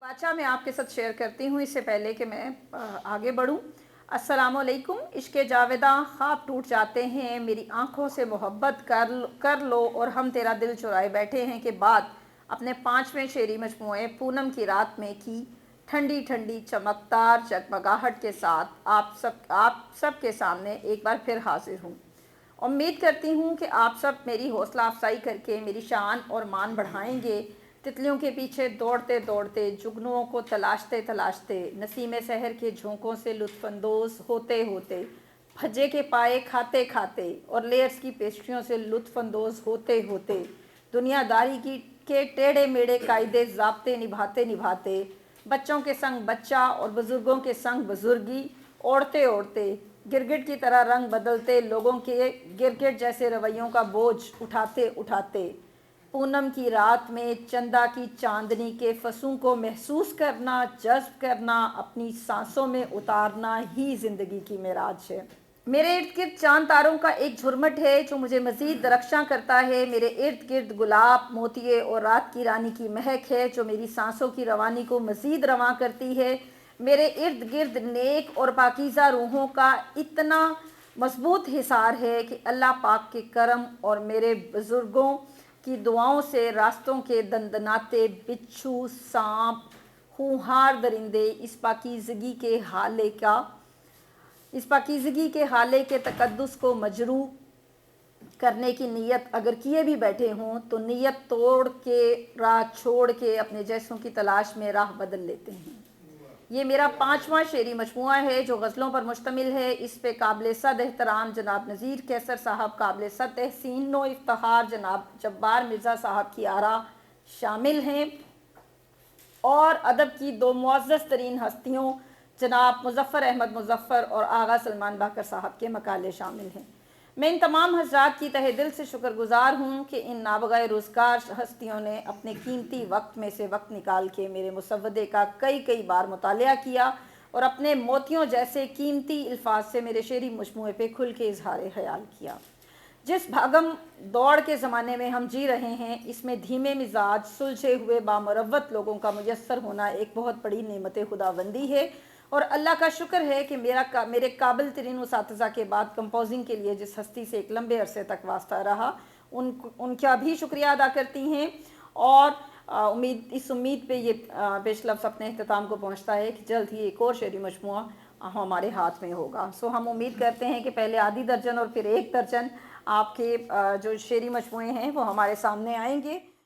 बाचा मैं आपके साथ शेयर करती हूँ इससे पहले कि मैं आगे बढ़ूँ। अस्सलामुअलैकुम। इश्क़ जावेदा ख्वाब टूट जाते हैं, मेरी आँखों से मोहब्बत कर लो और हम तेरा दिल चुराए बैठे हैं के बाद अपने 5वें शेरी मजमूए पूनम की रात में की ठंडी ठंडी चमकदार जगमगाहट के साथ आप सब के सामने एक बार फिर हाजिर हूँ। उम्मीद करती हूँ कि आप सब मेरी हौसला अफजाई करके मेरी शान और मान बढ़ाएंगे। तितलियों के पीछे दौड़ते दौड़ते, जुगनुओं को तलाशते तलाशते, नसीम सहर के झोंकों से लुत्फ़अंदोज़ होते होते, भज्जे के पाए खाते खाते और लेयर्स की पेस्ट्रियों से लुत्फ़अंदोज़ होते होते, दुनियादारी के टेढ़े मेढ़े कायदे ज़ाब्ते निभाते निभाते, बच्चों के संग बच्चा और बुज़ुर्गों के संग बुज़ुर्गी ओढ़ते ओढ़ते, गिरगिट की तरह रंग बदलते लोगों के गिरगिट जैसे रवैयों का बोझ उठाते उठाते, पूनम की रात में चंदा की चांदनी के फसूं को महसूस करना, जज्ब करना, अपनी सांसों में उतारना ही ज़िंदगी की मेराज है। मेरे इर्द गिर्द चांद तारों का एक झुरमट है जो मुझे मज़ीद दरख्शां करता है। मेरे इर्द गिर्द गुलाब, मोतिये और रात की रानी की महक है जो मेरी सांसों की रवानी को मज़ीद रवां करती है। मेरे इर्द गिर्द नेक और पाकीज़ा रूहों का इतना मजबूत हिसार है कि अल्लाह पाक के करम और मेरे बुज़ुर्गों की दुआओं से रास्तों के दंदनाते बिच्छू, सांप, खूंखार दरिंदे इस पाकीज़गी के हाले के तकद्दुस को मजरू करने की नीयत अगर किए भी बैठे हों तो नीयत तोड़ के राह छोड़ के अपने जैसों की तलाश में राह बदल लेते हैं। ये मेरा 5वां शेरी मजमुआ है जो गज़लों पर मुश्तमिल है। इस पे काबिल सद एहतराम जनाब नज़ीर कैसर साहब, काबिल सद तहसीन व इफ्तिखार जनाब जब्बार मिर्ज़ा साहब की आरा शामिल हैं और अदब की दो मुअज़्ज़ज़ तरीन हस्तियों जनाब मुज़फ़्फ़र अहमद मुज़फ़्फ़र और आगा सलमान बाकर साहब के मकाले शामिल हैं। मैं इन तमाम हज़रात की तहे दिल से शुक्रगुज़ार हूँ कि इन नाबग़ाए रोज़गार हस्तियों ने अपने कीमती वक्त में से वक्त निकाल के मेरे मुसव्वदे का कई बार मुतालिया किया और अपने मोतियों जैसे कीमती अल्फाज से मेरे शेरी मजमूए पे खुल के इजहार ख़याल किया। जिस भागम दौड़ के ज़माने में हम जी रहे हैं, इसमें धीमे मिजाज, सुलझे हुए बामुरव्वत लोगों का मुयस्सर होना एक बहुत बड़ी नेमत खुदाबंदी है और अल्लाह का शुक्र है कि मेरे काबिल तरीन उसातिज़ा के बाद कंपोजिंग के लिए जिस हस्ती से एक लंबे अरसे तक वास्ता रहा, उनका भी शुक्रिया अदा करती हैं और इस उम्मीद पे ये पेशलफ्ज़ अपने अख्ताम को पहुँचता है कि जल्द ही एक और शेरी मजमुआ हमारे हाथ में होगा। सो हम उम्मीद करते हैं कि पहले आधी दर्जन और फिर 1 दर्जन आपके जो शेरी मजमुए हैं वो हमारे सामने आएंगे।